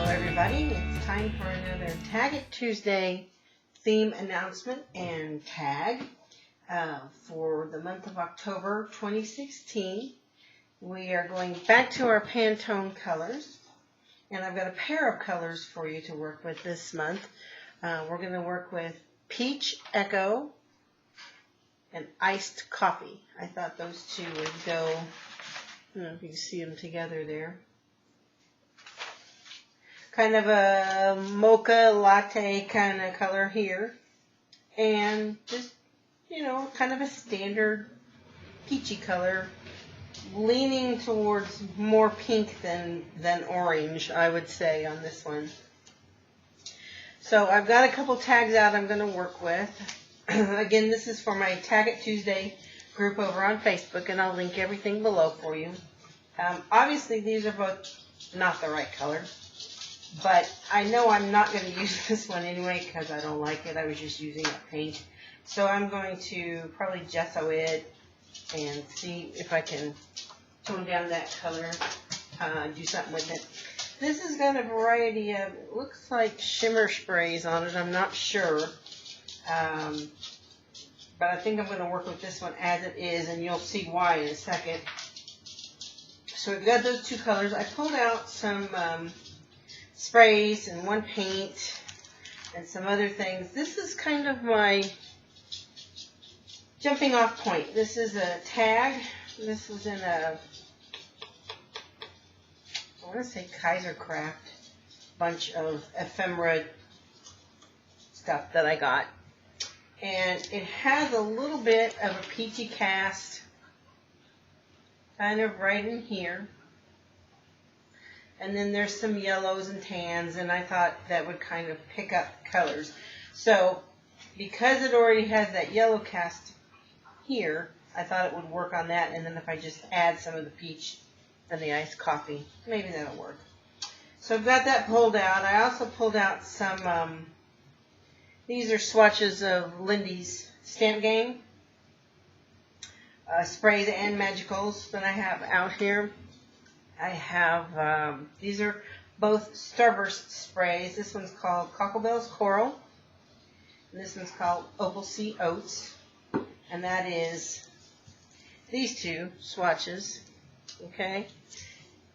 everybody. It's time for another Tag It Tuesday theme announcement and tag for the month of October 2016. We are going back to our Pantone colors, and I've got a pair of colors for you to work with this month. We're going to work with Peach Echo and Iced Coffee. I thought those two would go, I don't know if you can see them together there. Kind of a mocha latte kind of color here, and just, kind of a standard peachy color, leaning towards more pink than orange, I would say, on this one. So I've got a couple tags out I'm going to work with. Again, this is for my Tag It Tuesday group over on Facebook, and I'll link everything below for you. Obviously, these are both not the right color. But I know I'm not going to use this one anyway because I don't like it. I was just using a paint. So I'm going to probably gesso it and see if I can tone down that color, do something with it. This has got a variety of, looks like shimmer sprays on it. I'm not sure. But I think I'm going to work with this one as it is, and you'll see why in a second. So we've got those two colors. I pulled out some sprays and one paint and some other things. This is kind of my jumping off point. This is a tag. This was in a, I want to say Kaiser Craft bunch of ephemera stuff that I got. And it has a little bit of a peachy cast kind of right in here. And then there's some yellows and tans, and I thought that would kind of pick up the colors. So because it already has that yellow cast here, I thought it would work on that. And then if I just add some of the peach and the iced coffee, maybe that'll work. So I've got that pulled out. I also pulled out some, these are swatches of Lindy's Stamp Gang sprays and magicals that I have out here. I have, these are both Starburst sprays. This one's called Cocklebell's Coral. And this one's called Opal Sea Oats. And that is these two swatches. Okay.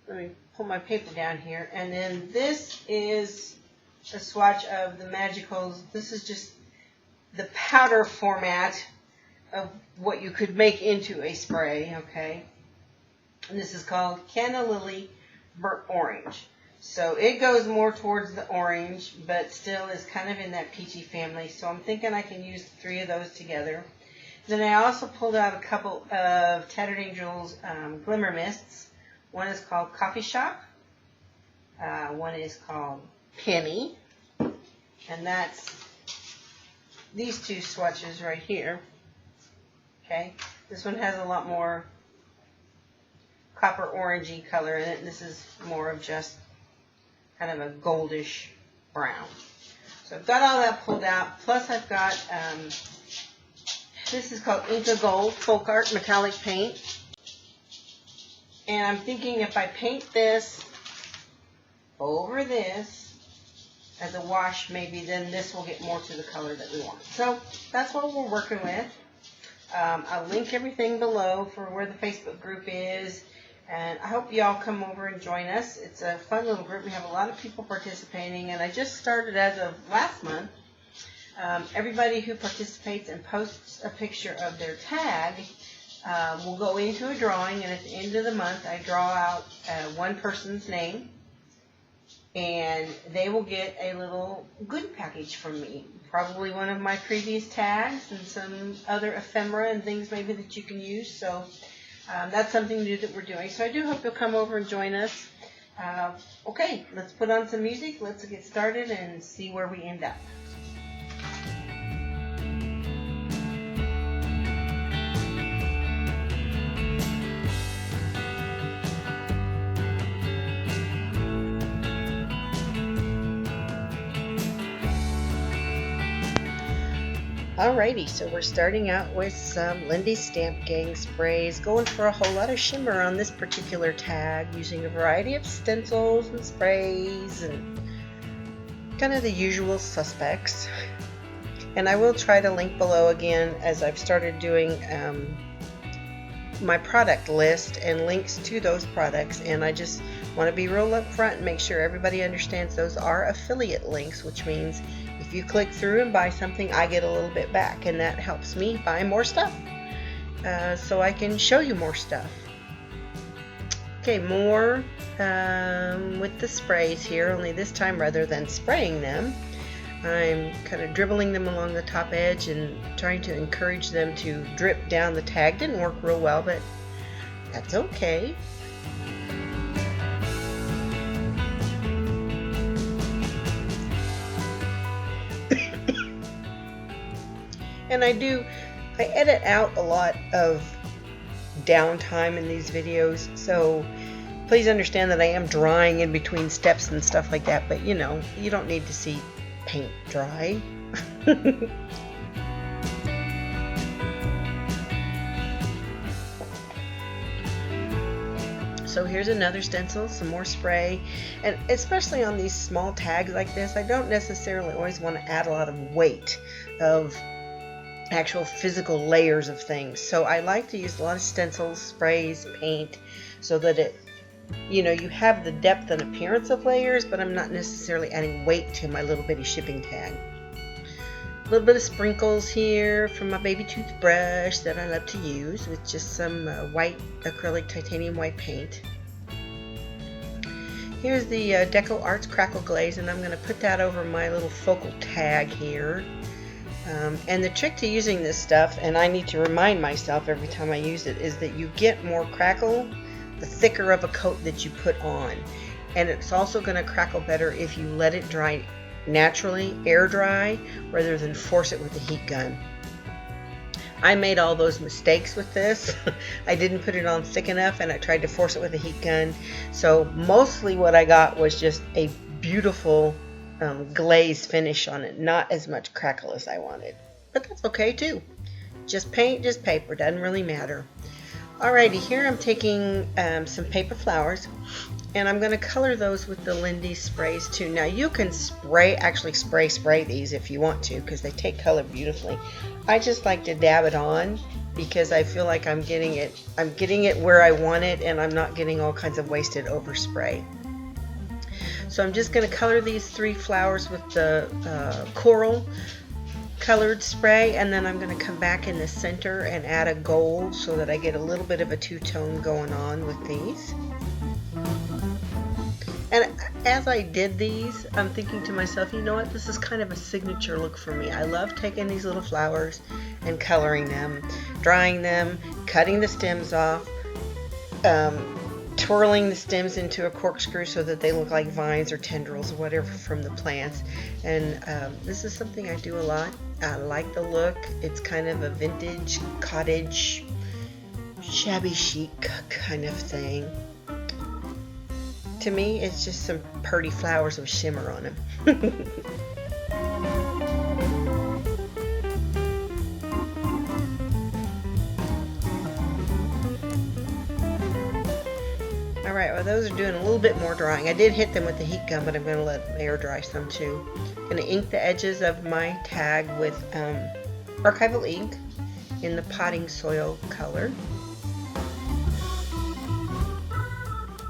Let me pull my paper down here. And then this is a swatch of the magicals. This is just the powder format of what you could make into a spray. Okay. And this is called Canna Lily Burnt Orange. So it goes more towards the orange, but still is kind of in that peachy family. So I'm thinking I can use three of those together. Then I also pulled out a couple of Tattered Angels Glimmer Mists. One is called Coffee Shop. One is called Penny. And that's these two swatches right here. Okay. This one has a lot more copper orangey color in it. This is more of just kind of a goldish brown. So I've got all that pulled out. Plus I've got, this is called Inca Gold Folk Art Metallic Paint. And I'm thinking if I paint this over this as a wash, maybe then this will get more to the color that we want. So that's what we're working with. I'll link everything below for where the Facebook group is. And I hope y'all come over and join us. It's a fun little group. We have a lot of people participating. And I just started as of last month. Everybody who participates and posts a picture of their tag will go into a drawing. And at the end of the month, I draw out one person's name. And they will get a little good package from me. Probably one of my previous tags and some other ephemera and things maybe that you can use. So that's something new that we're doing. So I do hope you'll come over and join us. Okay, let's put on some music. Let's get started and see where we end up. Alrighty, so we're starting out with some Lindy's Stamp Gang sprays, going for a whole lot of shimmer on this particular tag, using a variety of stencils and sprays and kind of the usual suspects. And I will try to link below again as I've started doing my product list and links to those products, and I just want to be real upfront and make sure everybody understands those are affiliate links, which means if you click through and buy something, I get a little bit back, and that helps me buy more stuff so I can show you more stuff. Okay, more with the sprays here, only this time rather than spraying them, I'm kind of dribbling them along the top edge and trying to encourage them to drip down the tag. Didn't work real well, but that's okay. And I edit out a lot of downtime in these videos, so please understand that I am drying in between steps and stuff like that, but you know, you don't need to see paint dry. So here's another stencil, some more spray, and especially on these small tags like this, I don't necessarily always want to add a lot of weight of actual physical layers of things. So I like to use a lot of stencils, sprays, paint, so that it, you know, you have the depth and appearance of layers, but I'm not necessarily adding weight to my little bitty shipping tag. A little bit of sprinkles here from my baby toothbrush that I love to use with just some white acrylic titanium white paint. Here's the Deco Arts Crackle Glaze, and I'm going to put that over my little focal tag here. And the trick to using this stuff, and I need to remind myself every time I use it, is that you get more crackle the thicker of a coat that you put on, and it's also going to crackle better if you let it dry naturally, air dry, rather than force it with a heat gun. I made all those mistakes with this. I didn't put it on thick enough, and I tried to force it with a heat gun, so mostly what I got was just a beautiful glaze finish on it, not as much crackle as I wanted, but that's okay too. Just paint, just paper, doesn't really matter. Alrighty, here I'm taking some paper flowers, and I'm going to color those with the Lindy sprays too. Now you can actually spray these if you want to, because they take color beautifully. I just like to dab it on because I feel like I'm getting it where I want it, and I'm not getting all kinds of wasted overspray. So I'm just going to color these 3 flowers with the coral colored spray, and then I'm going to come back in the center and add a gold so that I get a little bit of a two-tone going on with these. And as I did these, I'm thinking to myself, you know what, this is kind of a signature look for me. I love taking these little flowers and coloring them, drying them, cutting the stems off, twirling the stems into a corkscrew so that they look like vines or tendrils or whatever from the plants. And this is something I do a lot. I like the look. It's kind of a vintage cottage shabby chic kind of thing. To me, it's just some pretty flowers with shimmer on them. Alright, well those are doing a little bit more drying. I did hit them with the heat gun, but I'm going to let them air dry some too. I'm going to ink the edges of my tag with archival ink in the potting soil color.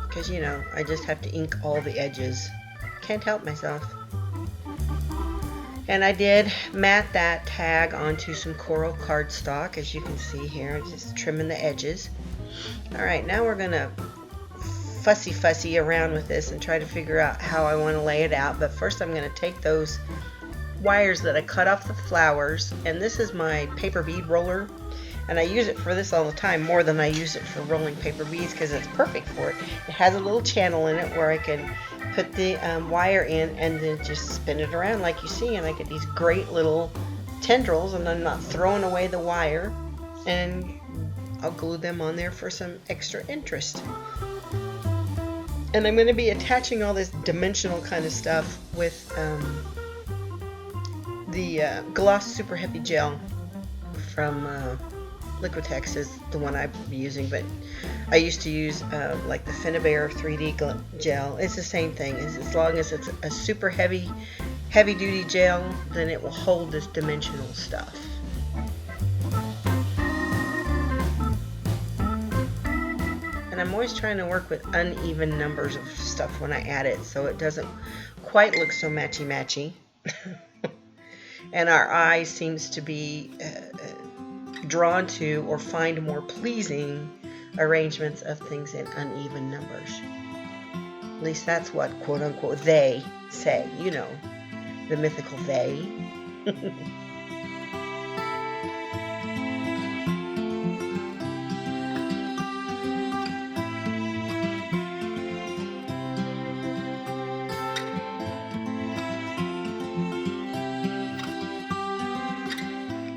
Because, you know, I just have to ink all the edges. Can't help myself. And I did mat that tag onto some coral cardstock, as you can see here, just trimming the edges. Alright, now we're going to fussy around with this and try to figure out how I want to lay it out. But first I'm going to take those wires that I cut off the flowers, and this is my paper bead roller, and I use it for this all the time, more than I use it for rolling paper beads, because it's perfect for it. It has a little channel in it where I can put the wire in and then just spin it around like you see, and I get these great little tendrils, and I'm not throwing away the wire, and I'll glue them on there for some extra interest. And I'm going to be attaching all this dimensional kind of stuff with the Gloss Super Heavy Gel from Liquitex is the one I'm using, but I used to use like the Finnabair 3D gel. It's the same thing, as long as it's a super heavy heavy duty gel, then it will hold this dimensional stuff. And I'm always trying to work with uneven numbers of stuff when I add it, so it doesn't quite look so matchy-matchy. And our eye seems to be drawn to or find more pleasing arrangements of things in uneven numbers. At least that's what, quote-unquote, they say. You know, the mythical they.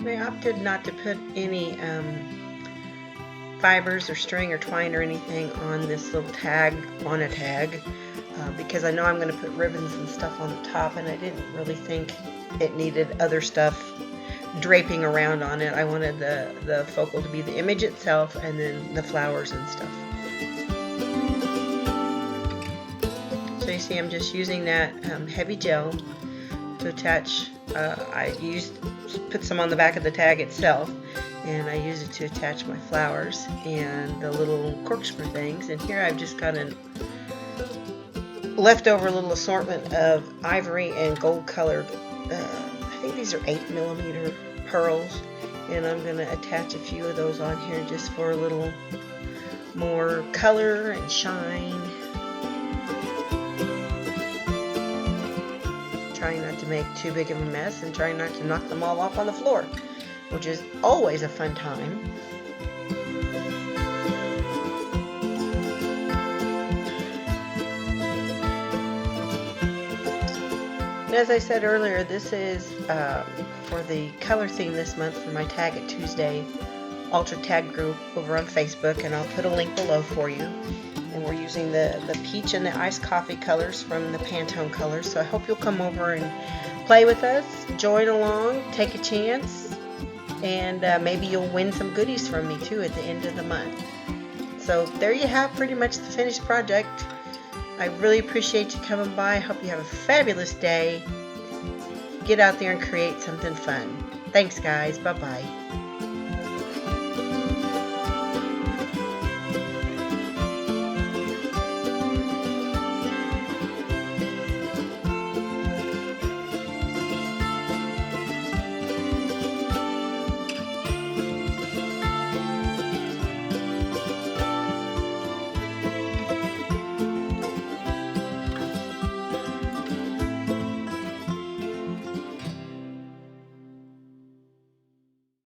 I opted not to put any fibers or string or twine or anything on this little tag, on a tag, because I know I'm going to put ribbons and stuff on the top, and I didn't really think it needed other stuff draping around on it. I wanted the focal to be the image itself and then the flowers and stuff. So you see I'm just using that heavy gel to attach. I put some on the back of the tag itself, and I use it to attach my flowers and the little corkscrew things. And here I've just got a leftover little assortment of ivory and gold colored, I think these are 8mm pearls, and I'm going to attach a few of those on here just for a little more color and shine. Trying not to make too big of a mess and trying not to knock them all off on the floor, which is always a fun time. And as I said earlier, this is for the color theme this month for my Tag It Tuesday Ultra Tag group over on Facebook, and I'll put a link below for you. And we're using the peach and the iced coffee colors from the Pantone colors. So I hope you'll come over and play with us, join along, take a chance, and maybe you'll win some goodies from me too at the end of the month. So there you have pretty much the finished project. I really appreciate you coming by. I hope you have a fabulous day. Get out there and create something fun. Thanks guys. Bye-bye.